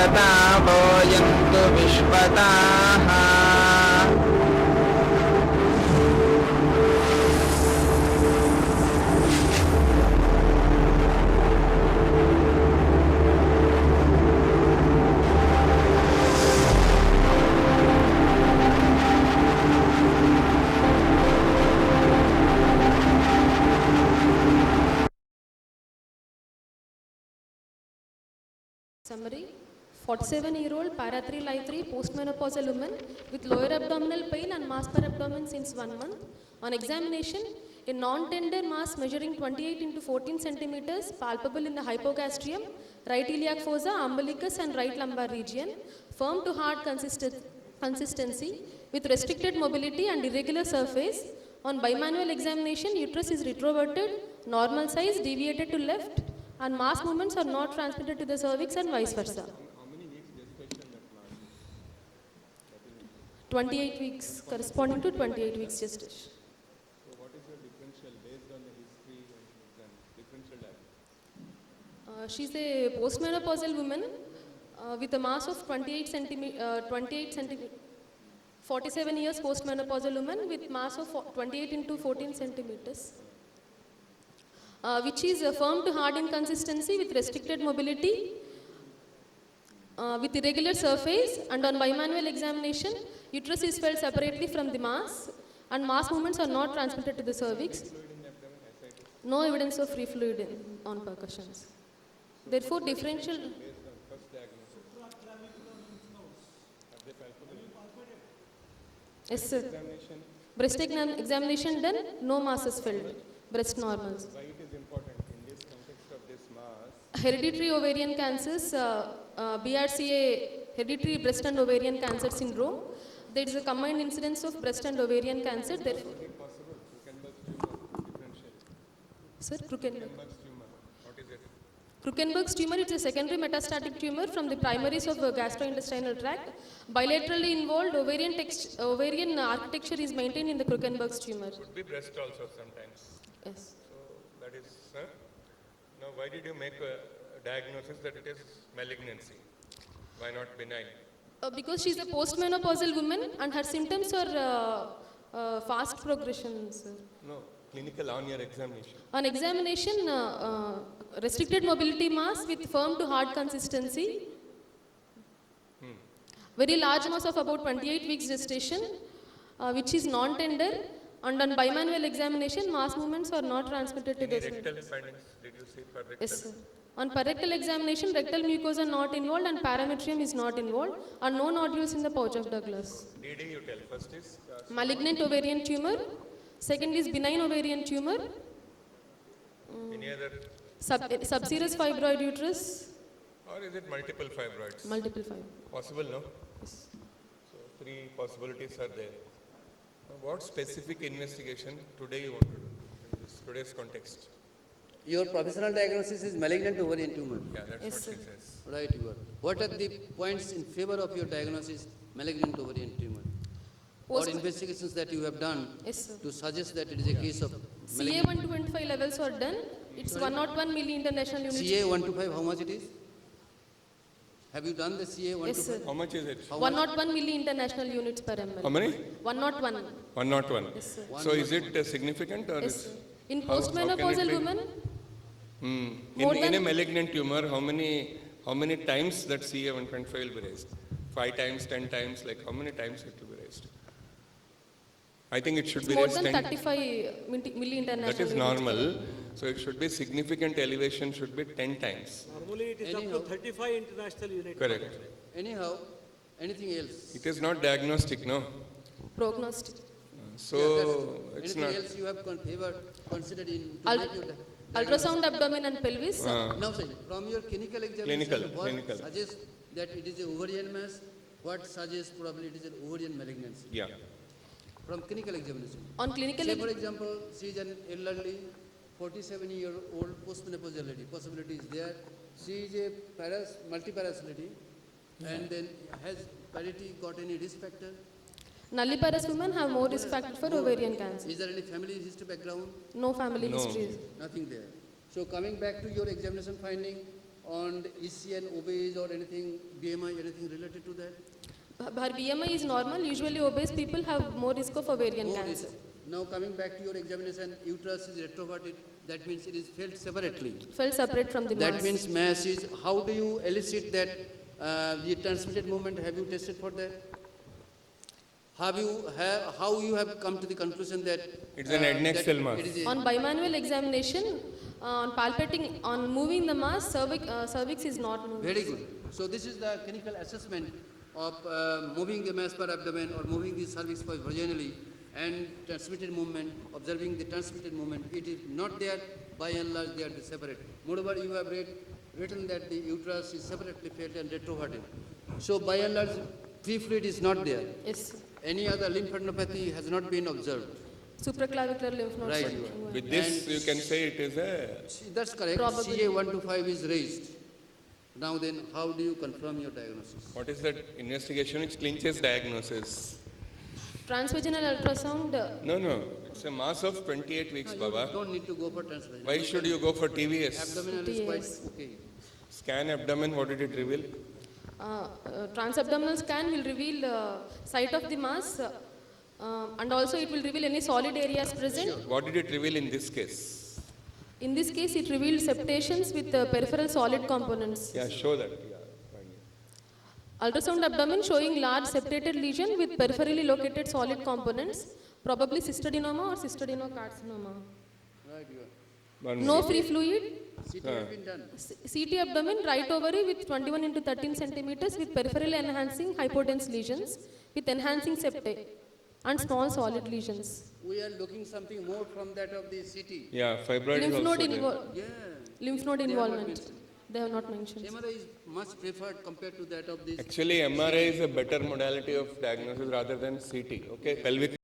विश्वतापो यन्तु विश्वताः। Summary: 47-year-old para 3 life 3 postmenopausal woman with lower abdominal pain and mass per abdomen since 1 month. On examination, a non-tender mass measuring 28 into 14 centimeters palpable in the hypogastrium, right iliac fossa, umbilicus and right lumbar region, firm to hard consistency with restricted mobility and irregular surface. On bimanual examination, uterus is retroverted, normal size, deviated to left, and mass movements are not transmitted to the cervix and vice versa. How many weeks gestation that lasts? 28 weeks, corresponding to 28 weeks gestation. So what is your differential based on the history and differential diet? She's a postmenopausal woman with a mass of 28 centimeter, 47 years postmenopausal woman with mass of 28 into 14 centimeters. Which is firm to hard in consistency with restricted mobility, with irregular surface, and on bimanual examination, uterus is felt separately from the mass, and mass movements are not transmitted to the cervix. No evidence of free fluid on percussions. Therefore, differential. Yes, sir. Breast examination done, no mass is felt. Breast normals. Why it is important in this context of this mass? Hereditary ovarian cancers, BRCA, hereditary breast and ovarian cancer syndrome. There is a combined incidence of breast and ovarian cancer. Therefore, Possible Krukenberg's tumor differential. sir, Krukenberg. Krukenberg's tumor, what is it? Krukenberg's tumor, it's a secondary metastatic tumor from the primaries of gastrointestinal tract. Bilaterally involved ovarian architecture is maintained in the Krukenberg's tumor. Could be breast also sometimes. Yes. So that is, sir. Now why did you make a diagnosis that it is malignancy? Why not benign? Because she's a postmenopausal woman and her symptoms are fast progression, sir. No, clinical on your examination. On examination, restricted mobility mass with firm to hard consistency, very large mass of about 28 weeks gestation, which is non-tender, and on bimanual examination, mass movements are not transmitted to Any the rectal findings did you see for rectal? Yes, sir. On rectal examination, rectal mucosa not involved and parametrium is not involved, and no nodules in the pouch of Douglas. DD you tell. First is Malignant ovarian tumor, second is benign ovarian tumor, any other, subserous fibroid uterus, or is it multiple fibroids? multiple fibroid. Possible, no? Yes. So 3 possibilities are there. Now, what specific investigation today you want to do in this today's context? Your professional diagnosis is malignant ovarian tumor. Yeah, that's Yes, what sir. she says. Right, you are. What are the points in favor of your diagnosis, malignant ovarian tumor? Or Post- investigations that you have done Yes, sir. to suggest that it is a case of CA malignant. 125 levels are done. It's 101 milli international units. CA 125, how much it is? Have you done the CA 125? Yes, sir. How much is it? 101 milli international units per How ml. many? 101. 101. Yes, sir. So is it significant or Yes, is sir. In How can it postmenopausal be? woman, in More a than- malignant tumor, how many times that CA 125 will be raised? 5 times, 10 times, like how many times it will be raised? I think it should it's be more raised than 10. 35 milli international That is units. normal. So it should be significant elevation should be 10 times. Normally it is Anyhow. up to 35 international units. Correct. Anyhow, anything else? It is not diagnostic, no? Prognostic. So it's Anything not. else you have considered in to Ul- make your Ultrasound abdomen and pelvis. Now, sir, from your clinical examination, what Clinical. suggests that it is a ovarian mass? What suggests probably it is an ovarian malignancy? Yeah. From clinical examination. On clinical Say, for example, she is an elderly, 47-year-old postmenopausal lady. Possibility is there. She is a multiparas lady, and then has parity got any risk factor? Nulliparous women have more risk factor for ovarian cancer. Is there any family history background? No family No. history. Nothing there. So coming back to your examination finding, on ECN, obese or anything, BMI, anything related to that? Her BMI is normal. Usually obese people have more risk of ovarian More cancer. is- Now coming back to your examination, uterus is retroverted, that means it is felt separately. Fell separate from the That mass. means mass is, how do you elicit that, the transmitted movement, have you tested for that? How you have come to the conclusion that? It's an adnexal mass. It is a- On bimanual examination, on palpating, on moving the mass, cervix is not moving. Very good. So this is the clinical assessment of moving the mass per abdomen or moving the cervix per vaginally and transmitted movement, observing the transmitted movement. It is not there, by and large they are separate. Moreover, you have written that the uterus is separately felt and retroverted. So by and large, free fluid is not there. Yes. Any other lymphadenopathy has not been observed. Supraclavicular lymph nodes. Right. are- With this, you can say it is a, That's correct. Probably. CA 125 is raised. Now then, how do you confirm your diagnosis? what is that investigation which clinches diagnosis? Transvaginal ultrasound. No, no, it's a mass of 28 weeks, You Baba. don't need to go for transvaginal. Why should you go for TVS? Abdominal is quite TS. okay. Scan abdomen, what did it reveal? Transabdominal scan will reveal site of the mass and also it will reveal any solid areas present. What did it reveal in this case? In this case, it revealed septations with peripheral solid components. Yeah, show that. Yeah, fine. Ultrasound abdomen showing large septated lesion with peripherally located solid components, probably cystadenoma or cystadenocarcinoma. Right, you One No free fluid. are. CT has been done. CT abdomen, right ovary with 21 into 13 centimeters with peripherally enhancing hypodense lesions with enhancing septae and small solid lesions. We are looking something more from that of the CT. Yeah, fibroid is Lymph also node, there. Yeah. lymph node They have not involvement. mentioned. They have not mentioned. MRI is much preferred compared to that of this. Actually, MRI is a better modality of diagnosis rather than CT. Okay, pelvic